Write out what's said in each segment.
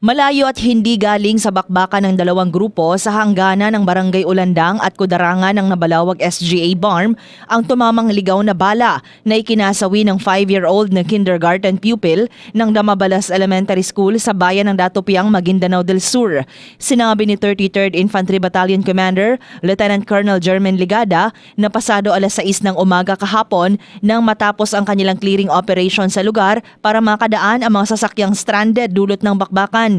Malayo at hindi galing sa bakbakan ng dalawang grupo sa hangganan ng Barangay Ulandang at Kudarangan ng Nabalawag SGA Barm ang tumamang ligaw na bala na ikinasawi ng 5-year-old na kindergarten pupil ng Damabalas Elementary School sa bayan ng Datopiang, Maguindanao del Sur. Sinabi ni 33rd Infantry Battalion Commander Lieutenant Colonel Jermaine Ligada na pasado alas 6 ng umaga kahapon nang matapos ang kanilang clearing operation sa lugar para makadaan ang mga sasakyang stranded dulot ng bakbakan.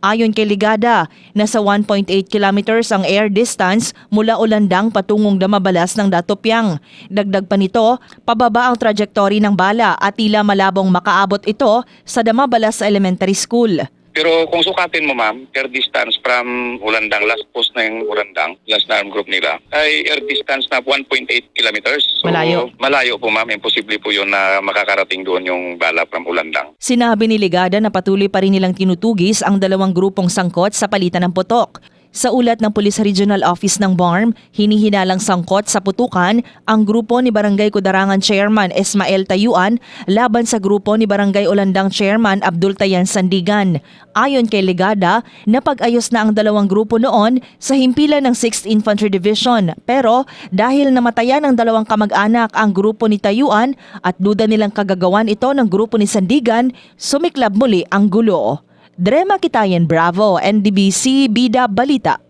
Ayon kay Ligada, nasa 1.8 kilometers ang air distance mula Ulandang patungong Damabalas ng Datopiang. Dagdag pa nito, pababa ang trajectory ng bala at tila malabong makaabot ito sa Damabalas Elementary School. Pero kung sukatin mo ma'am, air distance from Ulandang, last post na yung Ulandang, last na arm group nila, ay air distance na 1.8 kilometers. So, malayo. Malayo po ma'am, imposible po yun na makakarating doon yung bala from Ulandang. Sinabi ni Ligada na patuloy pa rin nilang tinutugis ang dalawang grupong sangkot sa palitan ng putok. Sa ulat ng Police Regional Office ng BARM, hinihinalang sangkot sa putukan ang grupo ni Barangay Kudarangan Chairman Ismael Tayuan laban sa grupo ni Barangay Ulandang Chairman Abdul Tayan Sandigan. Ayon kay Ligada, napag-ayos na ang dalawang grupo noon sa himpilan ng 6th Infantry Division. Pero dahil namatayan ang dalawang kamag-anak ang grupo ni Tayuan at duda nilang kagagawan ito ng grupo ni Sandigan, sumiklab muli ang gulo. Drema Kitayan, Bravo, NDBC, Bida Balita.